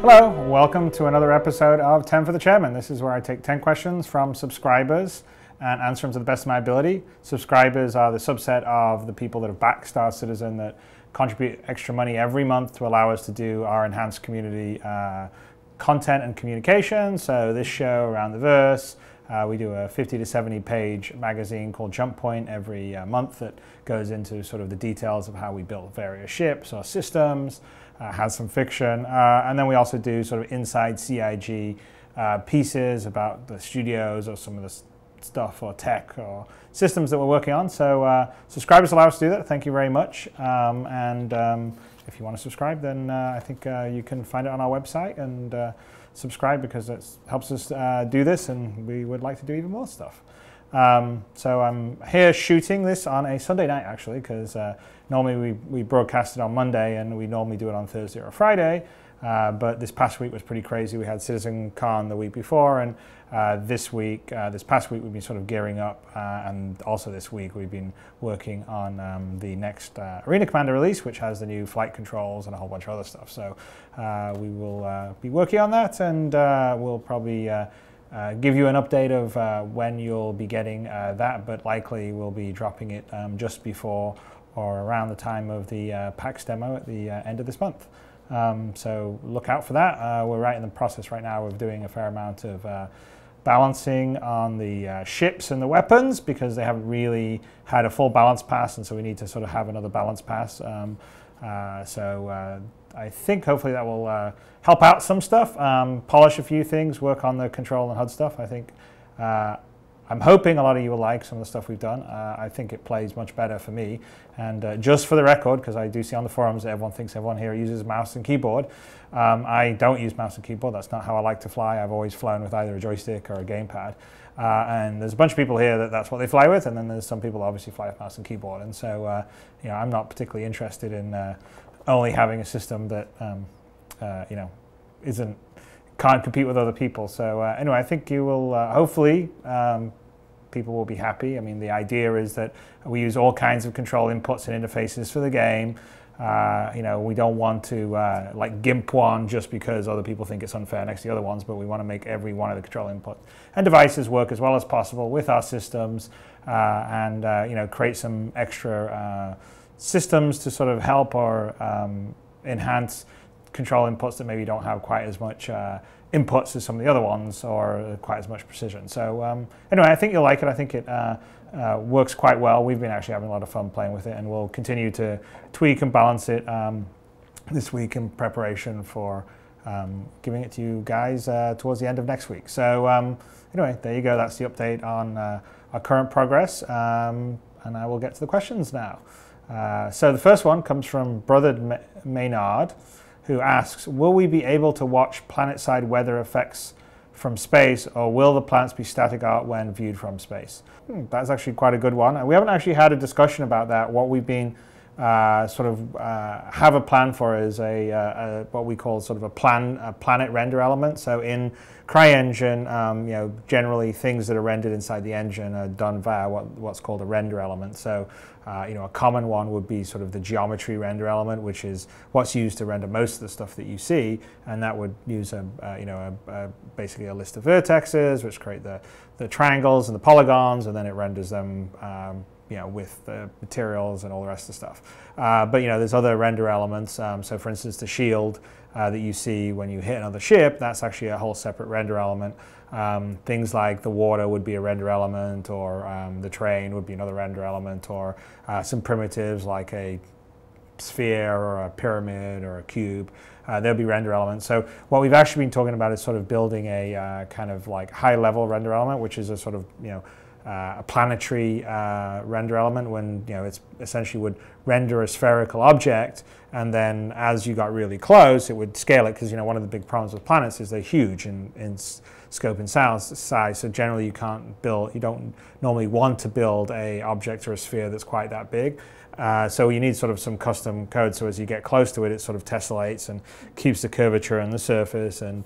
Hello, welcome to another episode of 10 for the Chairman. This is where I take 10 questions from subscribers and answer them to the best of my ability. Subscribers are the subset of the people that have backed Star Citizen that contribute extra money every month to allow us to do our enhanced community content and communication. So this show, Around the Verse, we do a 50 to 70 page magazine called Jump Point every month that goes into sort of the details of how we build various ships or systems, has some fiction, and then we also do sort of inside CIG pieces about the studios or some of the stuff or tech or systems that we're working on. So subscribers allow us to do that. Thank you very much. If you want to subscribe, then I think you can find it on our website and subscribe because it helps us do this, and we would like to do even more stuff. So I'm here shooting this on a Sunday night actually, because normally we broadcast it on Monday and we normally do it on Thursday or Friday. But this past week was pretty crazy. We had CitizenCon the week before, and this past week we've been sort of gearing up, and also this week we've been working on the next Arena Commander release, which has the new flight controls and a whole bunch of other stuff. So we will be working on that, and we'll probably give you an update of when you'll be getting that, but likely we'll be dropping it just before or around the time of the PAX demo at the end of this month. So look out for that. We're right in the process right now of doing a fair amount of balancing on the ships and the weapons, because they haven't really had a full balance pass, and so we need to sort of have another balance pass. I think hopefully that will help out some stuff, polish a few things, work on the control and HUD stuff. I think I'm hoping a lot of you will like some of the stuff we've done. I think it plays much better for me. And just for the record, because I do see on the forums that everyone thinks everyone here uses mouse and keyboard. I don't use mouse and keyboard. That's not how I like to fly. I've always flown with either a joystick or a gamepad. And there's a bunch of people here that's what they fly with, and then there's some people obviously fly with mouse and keyboard. And so I'm not particularly interested in only having a system that can't compete with other people. So anyway, I think you will hopefully people will be happy. I mean, the idea is that we use all kinds of control inputs and interfaces for the game. We don't want to like GIMP one just because other people think it's unfair next to the other ones, but we want to make every one of the control inputs and devices work as well as possible with our systems, and create some extra systems to sort of help or enhance control inputs that maybe don't have quite as much inputs as some of the other ones, or quite as much precision. So anyway, I think you'll like it. I think it works quite well. We've been actually having a lot of fun playing with it, and we'll continue to tweak and balance it this week in preparation for giving it to you guys towards the end of next week. So anyway, there you go. That's the update on our current progress, and I will get to the questions now. So the first one comes from Brother Maynard, who asks, will we be able to watch planet-side weather effects from space, or will the planets be static art when viewed from space? That's actually quite a good one. We haven't actually had a discussion about that. What we've been have a plan for is what we call sort of a planet render element. So in CryEngine, generally things that are rendered inside the engine are done via what's called a render element. So a common one would be sort of the geometry render element, which is what's used to render most of the stuff that you see, and that would use basically a list of vertexes, which create the triangles and the polygons, and then it renders them with the materials and all the rest of the stuff. But there's other render elements. So for instance, the shield that you see when you hit another ship, that's actually a whole separate render element. Things like the water would be a render element, or the terrain would be another render element, or some primitives like a sphere or a pyramid or a cube. There'll be render elements. So what we've actually been talking about is sort of building a kind of like high-level render element, which is a sort of a planetary render element, when it's essentially would render a spherical object, and then as you got really close, it would scale it, because one of the big problems with planets is they're huge in scope and size. So generally, you don't normally want to build a object or a sphere that's quite that big. So you need sort of some custom code. So as you get close to it, it sort of tessellates and keeps the curvature in the surface, and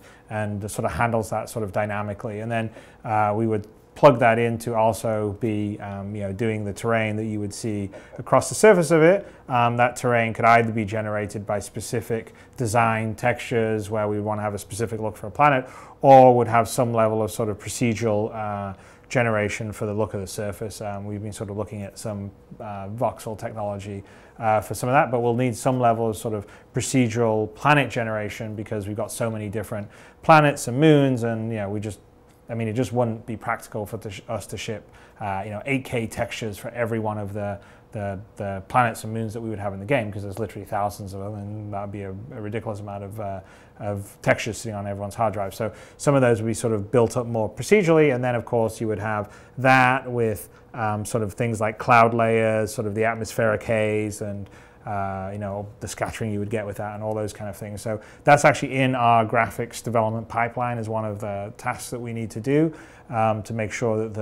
sort of handles that sort of dynamically. And then we would plug that in to also be doing the terrain that you would see across the surface of it. That terrain could either be generated by specific design textures where we want to have a specific look for a planet, or would have some level of sort of procedural generation for the look of the surface. We've been sort of looking at some voxel technology for some of that, but we'll need some level of sort of procedural planet generation because we've got so many different planets and moons, and it just wouldn't be practical for us to ship 8K textures for every one of the planets and moons that we would have in the game, because there's literally thousands of them, and that would be a ridiculous amount of textures sitting on everyone's hard drive. So some of those would be sort of built up more procedurally, and then of course you would have that with sort of things like cloud layers, sort of the atmospheric haze, and the scattering you would get with that, and all those kind of things. So that's actually in our graphics development pipeline as one of the tasks that we need to do to make sure that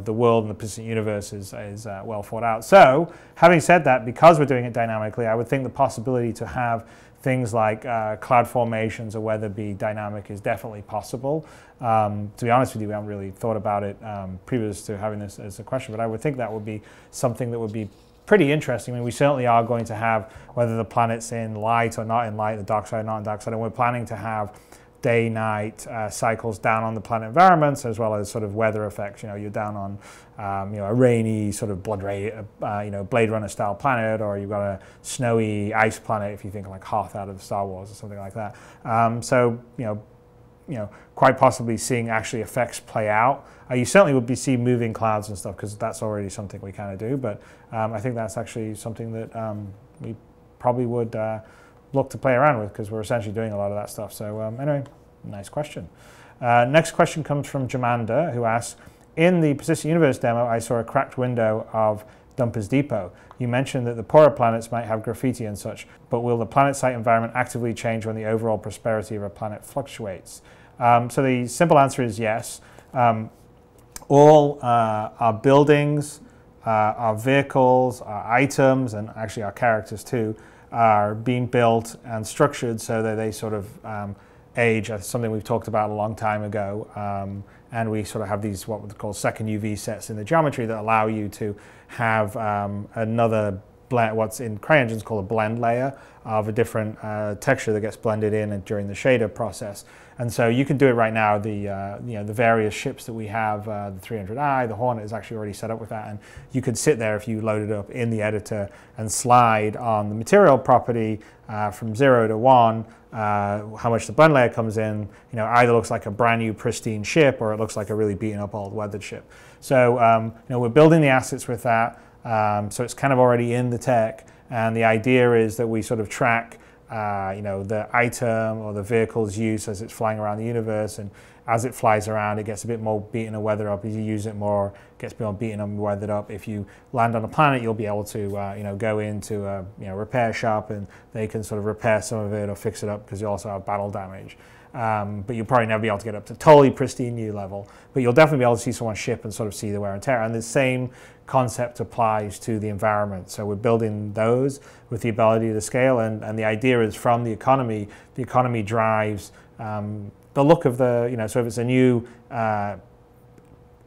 the world and the persistent universe is well thought out. So having said that, because we're doing it dynamically, I would think the possibility to have things like cloud formations or weather be dynamic is definitely possible. To be honest with you, we haven't really thought about it previous to having this as a question, but I would think that would be something that would be pretty interesting. I mean, we certainly are going to have, whether the planet's in light or not in light, the dark side, not in dark side, and we're planning to have day-night cycles down on the planet environments, as well as sort of weather effects. You're down on a rainy sort of Blade Runner style planet, or you've got a snowy ice planet if you think like Hoth out of Star Wars or something like that. Quite possibly seeing actually effects play out. You certainly would be seeing moving clouds and stuff, because that's already something we kind of do, but I think that's actually something that we probably would look to play around with, because we're essentially doing a lot of that stuff. So anyway, nice question. Next question comes from Jamanda, who asks, in the Persistent Universe demo, I saw a cracked window of Dumper's Depot. You mentioned that the poorer planets might have graffiti and such, but will the planet site environment actively change when the overall prosperity of a planet fluctuates? So the simple answer is yes. All our buildings, our vehicles, our items, and actually our characters too, are being built and structured so that they sort of age. That's something we've talked about a long time ago. And we sort of have these what we call second UV sets in the geometry that allow you to have another blend, what's in CryEngine is called a blend layer of a different texture that gets blended in during the shader process. And so you can do it right now. The various ships that we have, the 300i, the Hornet is actually already set up with that, and you could sit there if you load it up in the editor and slide on the material property from 0 to 1. How much the blend layer comes in, either looks like a brand new pristine ship, or it looks like a really beaten up old weathered ship. So we're building the assets with that, so it's kind of already in the tech, and the idea is that we sort of track the item or the vehicle's use as it's flying around the universe, and as it flies around it gets a bit more beaten and weathered up. As you use it more, it gets a bit more beaten and weathered up. If you land on a planet, you'll be able to go into a repair shop, and they can sort of repair some of it or fix it up, because you also have battle damage. But you'll probably never be able to get up to totally pristine new level, but you'll definitely be able to see someone's ship and sort of see the wear and tear. And the same concept applies to the environment. So we're building those with the ability to scale, and the idea is from the economy drives the look of the, so if it's a new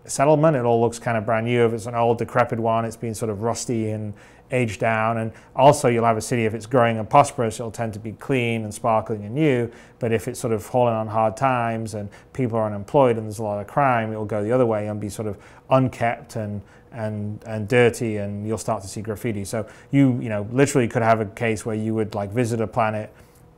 settlement, it all looks kind of brand new. If it's an old decrepit one, it's been sort of rusty and aged down. And also you'll have a city, if it's growing and prosperous, it'll tend to be clean and sparkling and new. But if it's sort of falling on hard times and people are unemployed and there's a lot of crime, it'll go the other way and be sort of unkept and dirty, and you'll start to see graffiti. So you literally could have a case where you would like visit a planet,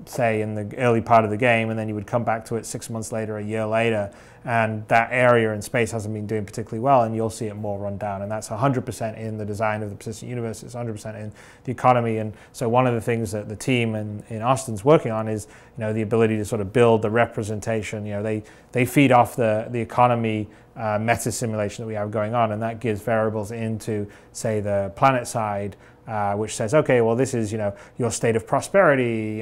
say in the early part of the game, and then you would come back to it 6 months later, a year later, and that area in space hasn't been doing particularly well, and you'll see it more run down. And that's 100% in the design of the Persistent Universe. It's 100% in the economy. And so one of the things that the team in Austin's working on is the ability to sort of build the representation. They feed off the economy meta simulation that we have going on, and that gives variables into, say, the planet side, which says, okay, well, this is your state of prosperity.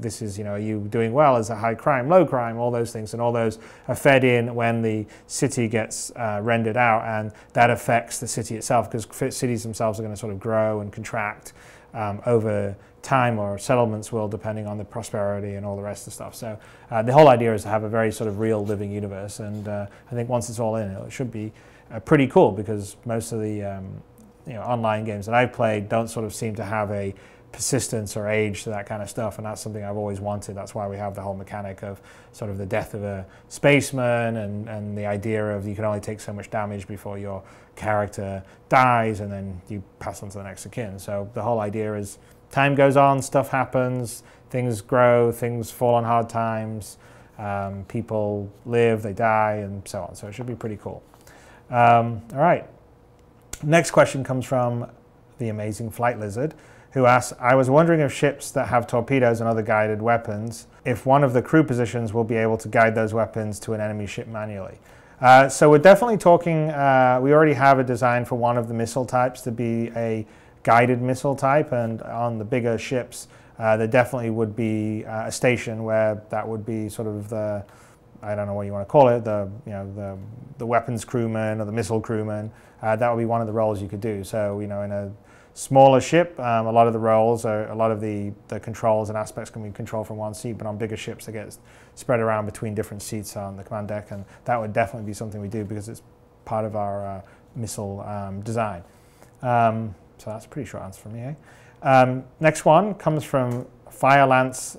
This is are you doing well? Is it high crime, low crime? All those things, and all those are fed in when the city gets rendered out, and that affects the city itself, because cities themselves are going to sort of grow and contract over time, or settlements will, depending on the prosperity and all the rest of the stuff. So the whole idea is to have a very sort of real living universe, and I think once it's all in, it should be pretty cool, because most of the online games that I've played don't sort of seem to have a persistence or age to that kind of stuff, and that's something I've always wanted. That's why we have the whole mechanic of sort of the death of a spaceman, and the idea of you can only take so much damage before your character dies, and then you pass on to the next of kin. So the whole idea is time goes on, stuff happens, things grow, things fall on hard times, people live, they die, and so on. So it should be pretty cool. All right. Next question comes from the amazing Flight Lizard, who asks, I was wondering if ships that have torpedoes and other guided weapons, if one of the crew positions will be able to guide those weapons to an enemy ship manually. So we're definitely talking, we already have a design for one of the missile types to be a guided missile type, and on the bigger ships, there definitely would be a station where that would be sort of the, I don't know what you want to call it, the weapons crewman or the missile crewman. That would be one of the roles you could do. So, in a smaller ship, a lot of the roles, a lot of the controls and aspects can be controlled from one seat, but on bigger ships they get spread around between different seats on the command deck, and that would definitely be something we do because it's part of our missile design. So that's a pretty short answer from me. Next one comes from Firelance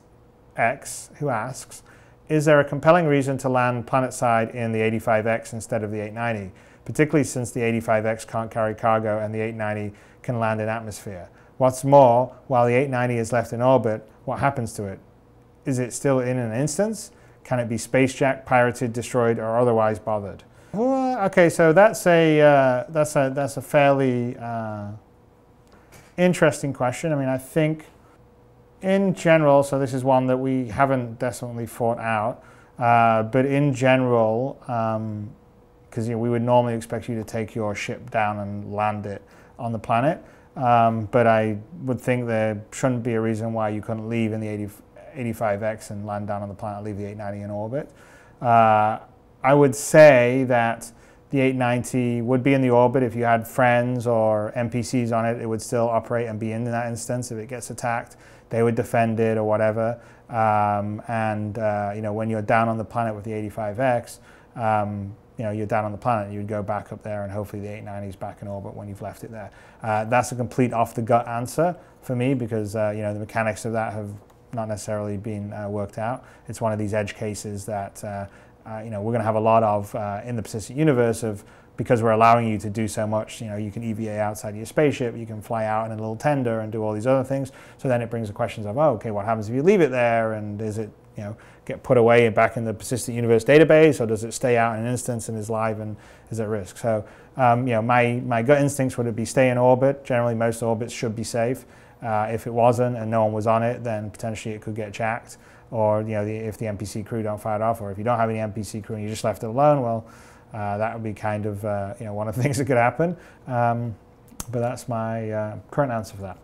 X, who asks, is there a compelling reason to land planetside in the 85X instead of the 890, particularly since the 85X can't carry cargo and the 890 can land in atmosphere? What's more, while the 890 is left in orbit, what happens to it? Is it still in an instance? Can it be spacejacked, pirated, destroyed, or otherwise bothered? Well, okay, so that's a fairly interesting question. I mean, I think in general, so this is one that we haven't definitely thought out, but in general, because we would normally expect you to take your ship down and land it on the planet, but I would think there shouldn't be a reason why you couldn't leave in the 85X and land down on the planet, leave the 890 in orbit. I would say that the 890 would be in the orbit. If you had friends or NPCs on it, it would still operate and be in that instance. If it gets attacked, they would defend it or whatever. When you're down on the planet with the 85X, you're down on the planet, you would go back up there, and hopefully the 890 is back in orbit when you've left it there. That's a complete off-the-gut answer for me, because the mechanics of that have not necessarily been worked out. It's one of these edge cases that we're going to have a lot of in the persistent universe, of because we're allowing you to do so much. You can EVA outside your spaceship, you can fly out in a little tender and do all these other things. So then it brings the questions of, okay, what happens if you leave it there, and is it get put away and back in the persistent universe database, or does it stay out in an instance and is live and is at risk? So my gut instincts would be stay in orbit. Generally, most orbits should be safe. If it wasn't and no one was on it, then potentially it could get jacked, or if the NPC crew don't fire it off, or if you don't have any NPC crew and you just left it alone, well, that would be kind of one of the things that could happen. But that's my current answer for that.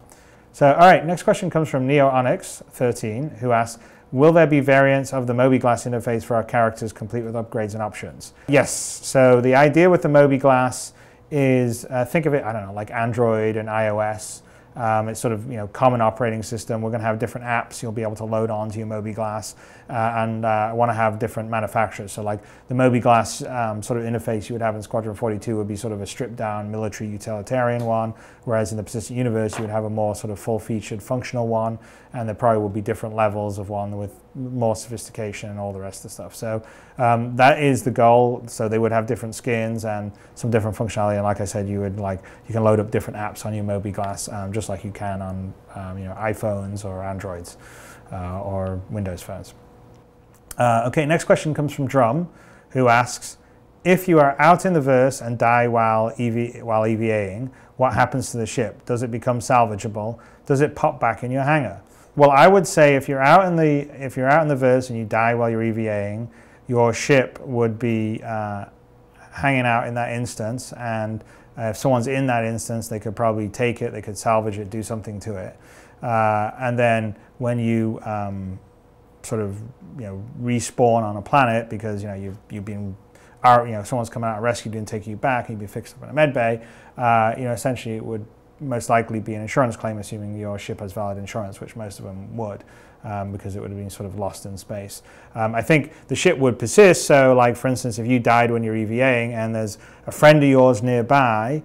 So, all right, next question comes from Neo Onyx 13, who asks, will there be variants of the Mobi-Glass interface for our characters complete with upgrades and options? Yes. So the idea with the Mobi-Glass is, think of it, I don't know, like Android and iOS. It's sort of common operating system. We're going to have different apps you'll be able to load onto your Mobi-Glass, and I want to have different manufacturers. So like the Mobi-Glass sort of interface you would have in Squadron 42 would be sort of a stripped down military utilitarian one, whereas in the persistent universe you would have a more sort of full-featured functional one, and there probably will be different levels of one with more sophistication and all the rest of the stuff. So that is the goal. So they would have different skins and some different functionality, and like I said, you can load up different apps on your Mobi-Glass just like you can on iPhones or Androids or Windows phones. Okay, next question comes from Drum, who asks, if you are out in the verse and die while EVAing, what happens to the ship? Does it become salvageable? Does it pop back in your hangar? Well, I would say if you're out in the verse and you die while you're EVAing, your ship would be hanging out in that instance, and if someone's in that instance, they could probably take it, they could salvage it, do something to it, and then when you respawn on a planet, because you've been someone's come out and rescued you and taken you back, and you've been fixed up in a med bay, essentially it would most likely be an insurance claim, assuming your ship has valid insurance, which most of them would, because it would have been sort of lost in space. I think the ship would persist, so like for instance, if you died when you're EVAing and there's a friend of yours nearby,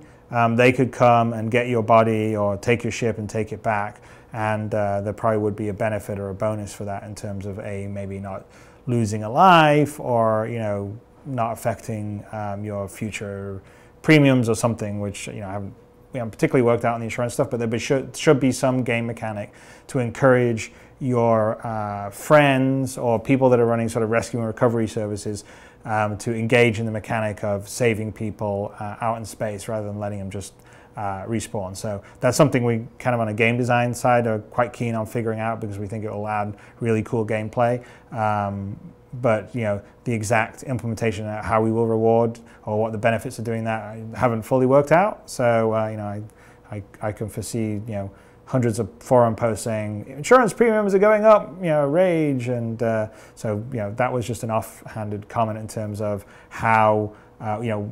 they could come and get your body or take your ship and take it back, and there probably would be a benefit or a bonus for that in terms of maybe not losing a life, or not affecting your future premiums or something, which we haven't particularly worked out on the insurance stuff, but there should be some game mechanic to encourage your friends or people that are running sort of rescue and recovery services to engage in the mechanic of saving people out in space rather than letting them just respawn. So that's something we kind of on a game design side are quite keen on figuring out, because we think it will add really cool gameplay. But the exact implementation, how we will reward or what the benefits of doing that, I haven't fully worked out. So I can foresee hundreds of forum posts saying insurance premiums are going up, rage, and so that was just an offhanded comment in terms of how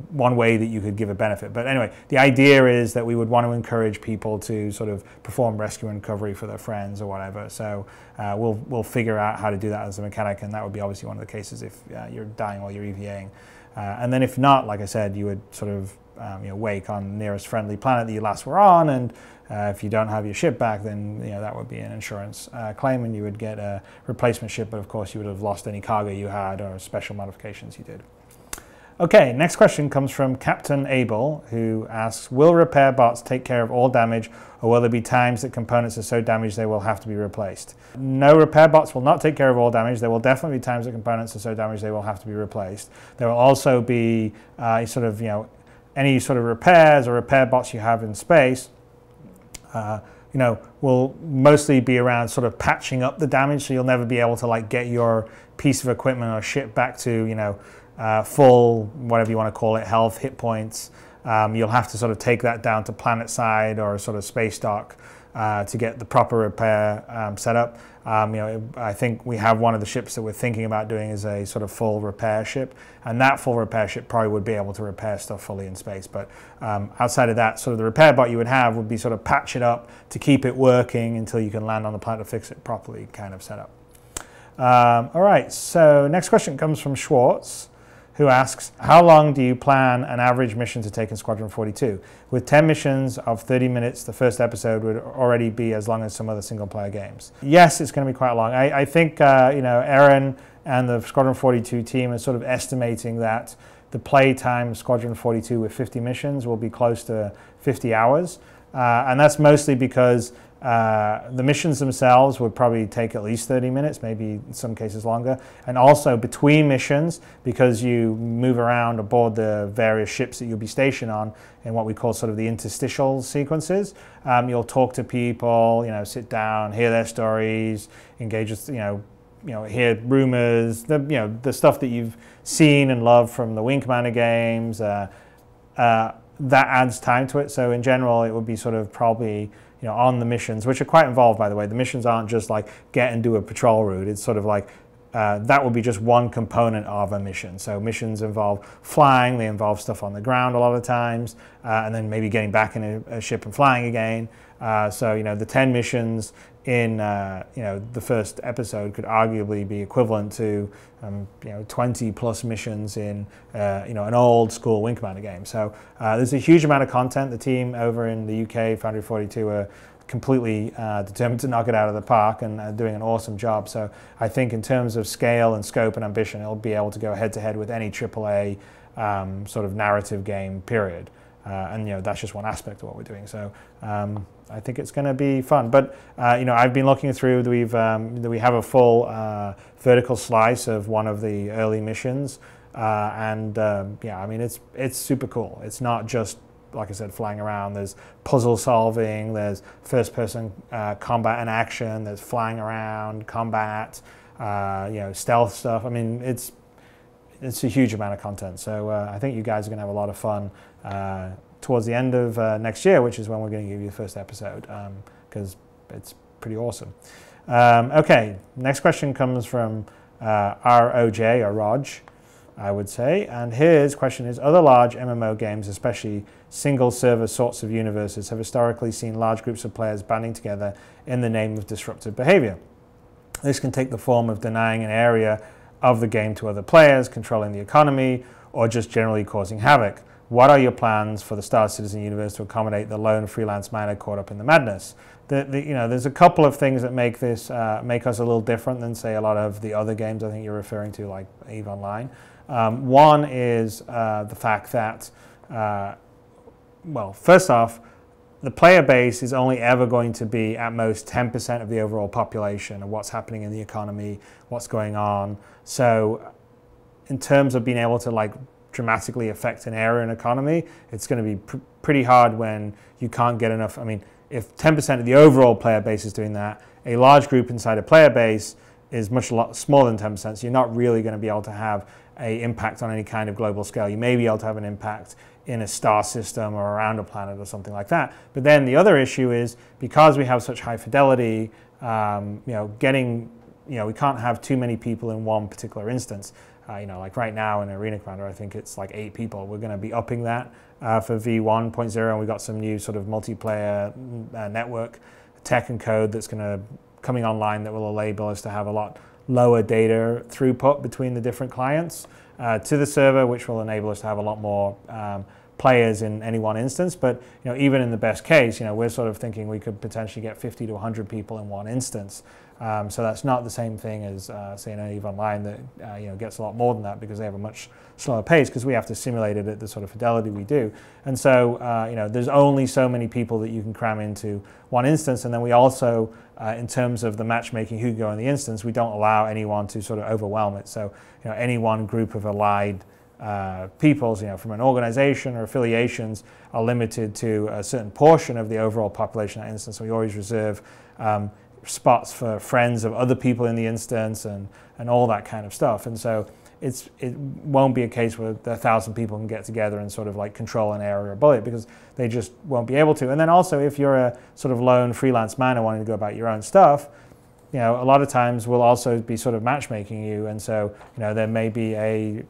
one way that you could give a benefit. But anyway, the idea is that we would want to encourage people to sort of perform rescue and recovery for their friends or whatever. So we'll figure out how to do that as a mechanic, and that would be obviously one of the cases if you're dying while you're EVAing. And then if not, like I said, you would sort of wake on the nearest friendly planet that you last were on, and if you don't have your ship back, then that would be an insurance claim, and you would get a replacement ship, but of course you would have lost any cargo you had or special modifications you did. Okay, next question comes from Captain Abel, who asks, will repair bots take care of all damage, or will there be times that components are so damaged they will have to be replaced? No, repair bots will not take care of all damage. There will definitely be times that components are so damaged they will have to be replaced. There will also be any sort of repairs or repair bots you have in space will mostly be around sort of patching up the damage, so you'll never be able to get your piece of equipment or ship back to full, whatever you want to call it, health, hit points. You'll have to sort of take that down to planet side or sort of space dock to get the proper repair set up. I think we have one of the ships that we're thinking about doing is a sort of full repair ship, and that full repair ship probably would be able to repair stuff fully in space. But outside of that, sort of the repair bot you would have would be sort of patch it up to keep it working until you can land on the planet to fix it properly kind of setup. All right, so next question comes from Schwartz, who asks, how long do you plan an average mission to take in Squadron 42? With 10 missions of 30 minutes, the first episode would already be as long as some other single-player games. Yes, it's going to be quite long. I think, Aaron and the Squadron 42 team are sort of estimating that the play time of Squadron 42 with 50 missions will be close to 50 hours. And that's mostly because the missions themselves would probably take at least 30 minutes, maybe in some cases longer. And also between missions, because you move around aboard the various ships that you'll be stationed on in what we call sort of the interstitial sequences, you'll talk to people, sit down, hear their stories, engage with, hear rumors, the stuff that you've seen and loved from the Wing Commander games. That adds time to it. So in general, it would be sort of probably on the missions, which are quite involved, by the way. The missions aren't just like get and do a patrol route. It's sort of like that would be just one component of a mission. So missions involve flying, they involve stuff on the ground a lot of times, and then maybe getting back in a ship and flying again. So the 10 missions in the first episode could arguably be equivalent to 20 plus missions in an old school Wing Commander game. So there's a huge amount of content. The team over in the UK, Foundry 42, are completely determined to knock it out of the park and doing an awesome job. So I think in terms of scale and scope and ambition, it'll be able to go head to head with any AAA sort of narrative game, period. And that's just one aspect of what we're doing. So I think it's going to be fun. But I've been looking through. We have a full vertical slice of one of the early missions, and I mean it's super cool. It's not just, like I said, flying around. There's puzzle solving. There's first-person combat and action. There's flying around, combat, stealth stuff. I mean, it's a huge amount of content. So I think you guys are going to have a lot of fun towards the end of next year, which is when we're going to give you the first episode, because it's pretty awesome. Okay, next question comes from ROJ, or Raj, I would say. And his question is, other large MMO games, especially single server sorts of universes, have historically seen large groups of players banding together in the name of disruptive behavior. This can take the form of denying an area of the game to other players, controlling the economy, or just generally causing havoc. What are your plans for the Star Citizen universe to accommodate the lone freelance miner caught up in the madness? There's a couple of things that make this make us a little different than, say, a lot of the other games I think you're referring to, like EVE Online. One is the fact that, well, first off, the player base is only ever going to be at most 10% of the overall population of what's happening in the economy, what's going on. So in terms of being able to like dramatically affect an area and economy, it's going to be pretty hard when you can't get enough. I mean, if 10% of the overall player base is doing that, a large group inside a player base is much smaller than 10%, so you're not really going to be able to have an impact on any kind of global scale. You may be able to have an impact in a star system or around a planet or something like that. But then the other issue is, because we have such high fidelity, we can't have too many people in one particular instance. Like right now in Arena Commander, I think it's like 8 people. We're going to be upping that for V1.0, and we've got some new sort of multiplayer network tech and code that's coming online that will enable us to have a lot lower data throughput between the different clients to the server, which will enable us to have a lot more players in any one instance. But even in the best case, we're sort of thinking we could potentially get 50 to 100 people in one instance. So that's not the same thing as say an EVE Online that gets a lot more than that, because they have a much slower pace, because we have to simulate it at the sort of fidelity we do. And so there's only so many people that you can cram into one instance. And then we also, in terms of the matchmaking who can go in the instance, we don't allow anyone to sort of overwhelm it. So any one group of allied peoples, from an organization or affiliations, are limited to a certain portion of the overall population of that instance. So we always reserve spots for friends of other people in the instance and all that kind of stuff. And so it won't be a case where 1,000 people can get together and sort of like control an area or bullet, because they just won't be able to. And then also, if you're a sort of lone freelance miner wanting to go about your own stuff, a lot of times we'll also be sort of matchmaking you. And so there may be a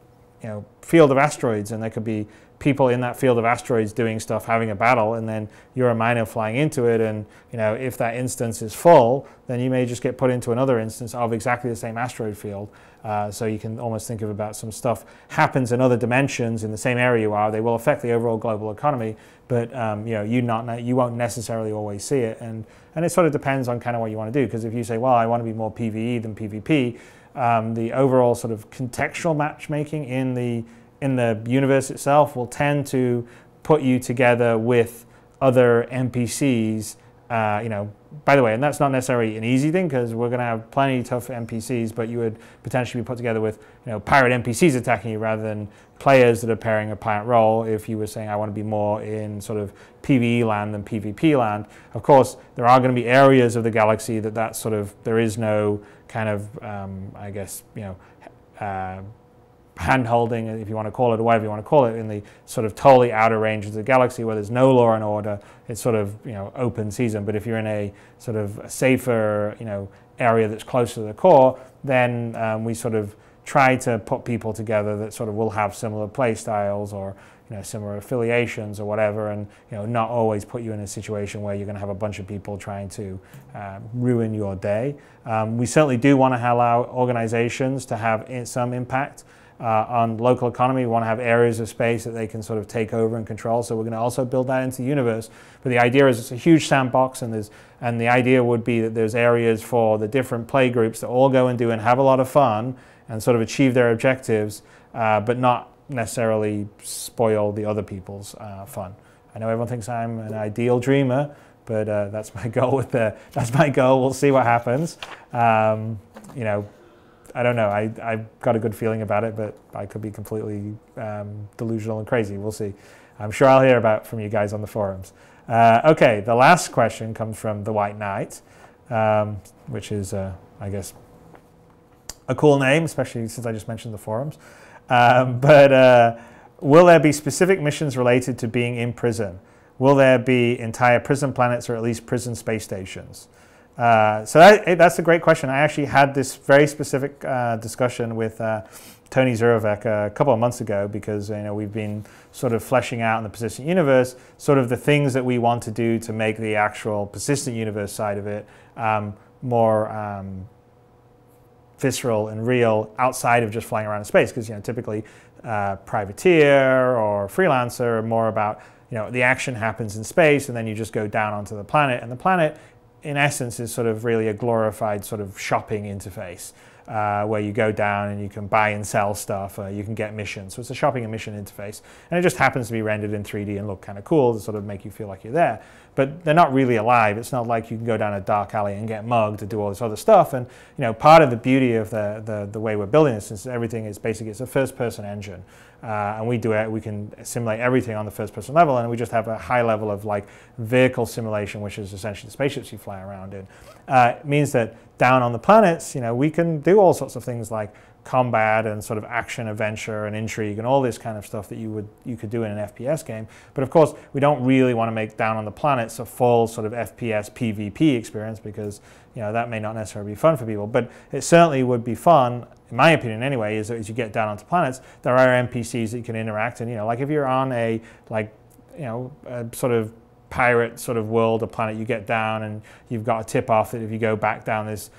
field of asteroids, and there could be people in that field of asteroids doing stuff, having a battle, and then you're a miner flying into it, and if that instance is full, then you may just get put into another instance of exactly the same asteroid field. So you can almost think of about some stuff happens in other dimensions in the same area you are. They will affect the overall global economy, but you won't necessarily always see it, and it sort of depends on kind of what you want to do. Because if you say, well, I want to be more PvE than PvP, the overall sort of contextual matchmaking in the universe itself will tend to put you together with other NPCs. By the way, and that's not necessarily an easy thing, because we're going to have plenty of tough NPCs, but you would potentially be put together with pirate NPCs attacking you rather than players that are playing a pirate role. If you were saying, I want to be more in sort of PvE land than PvP land, of course there are going to be areas of the galaxy that sort of there is no kind of hand-holding, if you want to call it, or whatever you want to call it, in the sort of totally outer ranges of the galaxy where there's no law and order. It's sort of open season. But if you're in a sort of safer area that's closer to the core, then we sort of try to put people together that sort of will have similar play styles or similar affiliations or whatever, and not always put you in a situation where you're going to have a bunch of people trying to ruin your day. We certainly do want to allow organizations to have some impact on local economy. We want to have areas of space that they can sort of take over and control. So we're going to also build that into the universe. But the idea is it's a huge sandbox, and the idea would be that there's areas for the different play groups that all go and do and have a lot of fun and sort of achieve their objectives, but not necessarily spoil the other people's fun. I know everyone thinks I'm an ideal dreamer, but that's my goal that's my goal. We'll see what happens. I don't know. I've got a good feeling about it, but I could be completely delusional and crazy. We'll see. I'm sure I'll hear from you guys on the forums. Okay, the last question comes from the White Knight, which is, I guess, a cool name, especially since I just mentioned the forums. But will there be specific missions related to being in prison? Will there be entire prison planets, or at least prison space stations? So that's a great question. I actually had this very specific discussion with Tony Zurovec a couple of months ago, because we've been sort of fleshing out in the persistent universe sort of the things that we want to do to make the actual persistent universe side of it more visceral and real outside of just flying around in space. Because typically privateer or freelancer are more about the action happens in space and then you just go down onto the planet, and the planet in essence is sort of really a glorified sort of shopping interface. Where you go down and you can buy and sell stuff, you can get missions. So it's a shopping and mission interface. And it just happens to be rendered in 3D and look kind of cool to sort of make you feel like you're there. But they're not really alive. It's not like you can go down a dark alley and get mugged to do all this other stuff. And part of the beauty of the way we're building this is everything is basically, it's a first-person engine. And we can simulate everything on the first-person level, and we just have a high level of like vehicle simulation, which is essentially the spaceships you fly around in. It means that down on the planets, we can do all sorts of things like combat and sort of action, adventure, and intrigue, and all this kind of stuff that you could do in an FPS game. But of course, we don't really want to make down on the planets a full sort of FPS PvP experience, because that may not necessarily be fun for people. But it certainly would be fun, in my opinion anyway, is that as you get down onto planets, there are NPCs that you can interact in. Like if you're on a sort of pirate sort of world or planet, you get down and you've got a tip off that if you go back down this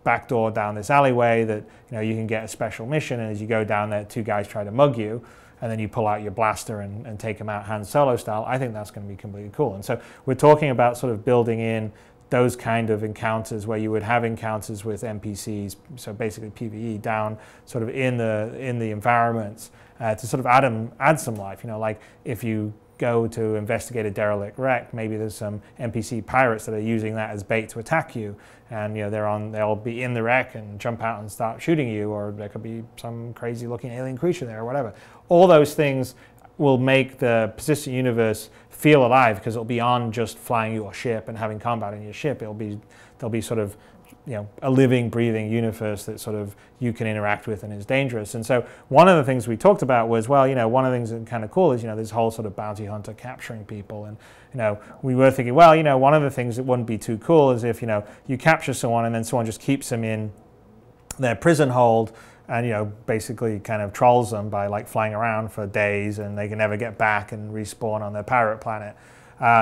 back door down this alleyway, that you can get a special mission, and as you go down there, two guys try to mug you, and then you pull out your blaster and take them out Han Solo style. I think that's going to be completely cool. And so we're talking about sort of building in those kind of encounters where you would have encounters with NPCs, so basically PvE down sort of in the environments to sort of add some life. Like if you go to investigate a derelict wreck, maybe there's some NPC pirates that are using that as bait to attack you, and they'll be in the wreck and jump out and start shooting you, or there could be some crazy looking alien creature there or whatever. All those things will make the persistent universe feel alive, because it'll be on just flying your ship and having combat in your ship. There'll be sort of a living, breathing universe that sort of you can interact with and is dangerous. And so one of the things we talked about was, well, one of the things that's kind of cool is, this whole sort of bounty hunter capturing people. And, we were thinking, well, one of the things that wouldn't be too cool is if, you capture someone and then someone just keeps them in their prison hold and, basically kind of trolls them by like flying around for days, and they can never get back and respawn on their pirate planet.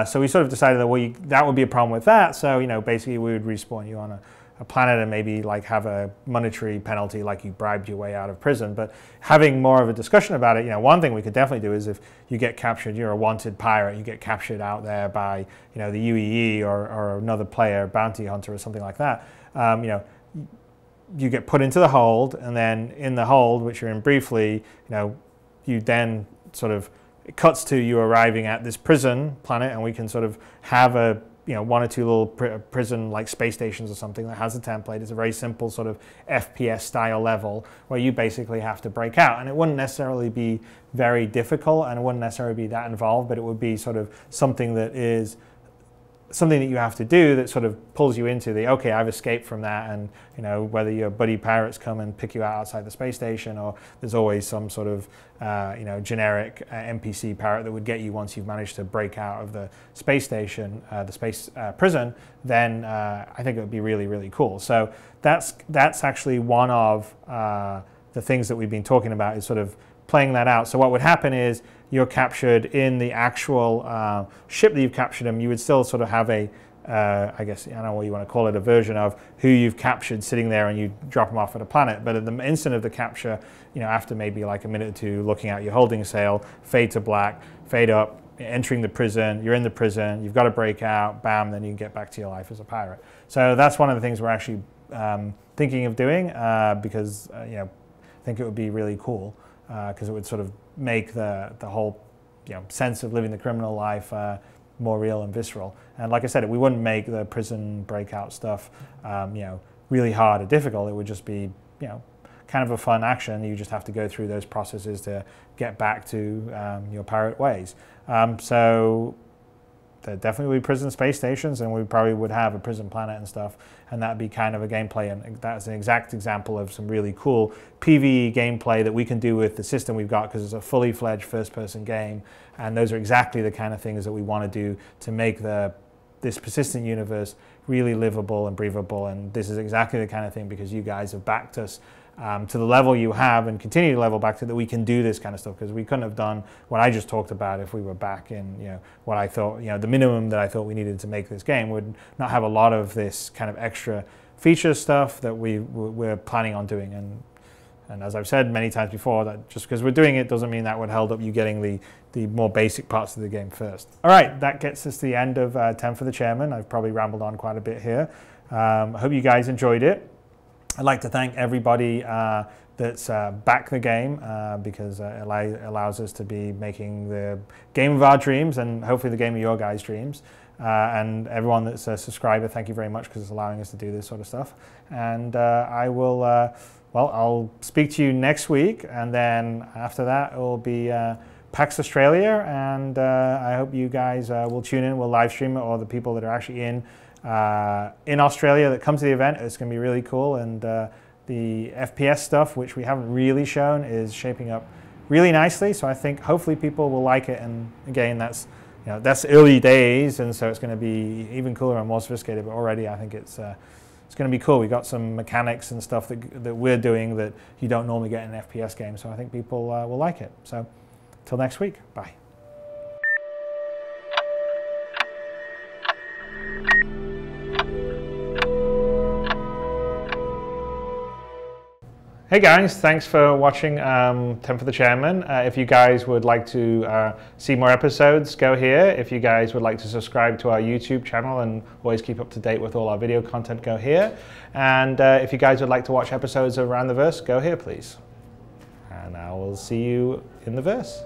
So we sort of decided that, that would be a problem with that. So, basically we would respawn you on a planet and maybe like have a monetary penalty, like you bribed your way out of prison. But having more of a discussion about it, one thing we could definitely do is if you get captured, you're a wanted pirate, you get captured out there by, the UEE or another player, bounty hunter or something like that, you get put into the hold, and then in the hold, which you're in briefly, you then sort of, it cuts to you arriving at this prison planet, and we can sort of have a one or two little prison like space stations or something that has a template. It's a very simple sort of FPS style level where you basically have to break out, and it wouldn't necessarily be very difficult and it wouldn't necessarily be that involved, but it would be sort of something that is something that you have to do that sort of pulls you into the, okay, I've escaped from that, and whether your buddy pirates come and pick you out outside the space station, or there's always some sort of generic NPC pirate that would get you once you've managed to break out of the space station, the space prison, then I think it would be really, really cool. So that's actually one of the things that we've been talking about, is sort of playing that out. So what would happen is you're captured in the actual ship that you've captured them. You would still sort of have a, I guess, I don't know what you want to call it, a version of who you've captured sitting there, and you drop them off at a planet. But at the instant of the capture, after maybe like a minute or two looking at your holding sail, fade to black, fade up, entering the prison, you're in the prison, you've got to break out, bam, then you can get back to your life as a pirate. So that's one of the things we're actually thinking of doing, because I think it would be really cool. Because it would sort of make the whole sense of living the criminal life more real and visceral. And like I said, we wouldn't make the prison breakout stuff really hard or difficult. It would just be kind of a fun action. You just have to go through those processes to get back to your pirate ways. So there definitely would be prison space stations, and we probably would have a prison planet and stuff, and that'd be kind of a gameplay, and that's an exact example of some really cool PvE gameplay that we can do with the system we've got, because it's a fully fledged first-person game, and those are exactly the kind of things that we want to do to make this persistent universe really livable and breathable. And this is exactly the kind of thing, because you guys have backed us to the level you have and continue to level back to, that we can do this kind of stuff, because we couldn't have done what I just talked about if we were back in, you know, what I thought, you know, the minimum that I thought we needed to make this game would not have a lot of this kind of extra feature stuff that we're planning on doing. And as I've said many times before, that just because we're doing it doesn't mean that would hold up you getting the more basic parts of the game first. All right, that gets us to the end of 10 for the Chairman. I've probably rambled on quite a bit here. I hope you guys enjoyed it. I'd like to thank everybody that's backed the game because it allows us to be making the game of our dreams and hopefully the game of your guys' dreams. And everyone that's a subscriber, thank you very much, because it's allowing us to do this sort of stuff. And I will, well, I'll speak to you next week, and then after that it will be PAX Australia, and I hope you guys will tune in. We'll live stream it, or the people that are actually in Australia that come to the event. It's going to be really cool, and the FPS stuff, which we haven't really shown, is shaping up really nicely. So I think hopefully people will like it. And again, that's, you know, that's early days, and so it's going to be even cooler and more sophisticated. But already, I think it's going to be cool. We got some mechanics and stuff that we're doing that you don't normally get in an FPS game. So I think people will like it. So till next week, bye. Hey guys, thanks for watching 10 for the Chairman. If you guys would like to see more episodes, go here. If you guys would like to subscribe to our YouTube channel and always keep up to date with all our video content, go here. And if you guys would like to watch episodes of Around the Verse, go here please. And I will see you in the verse.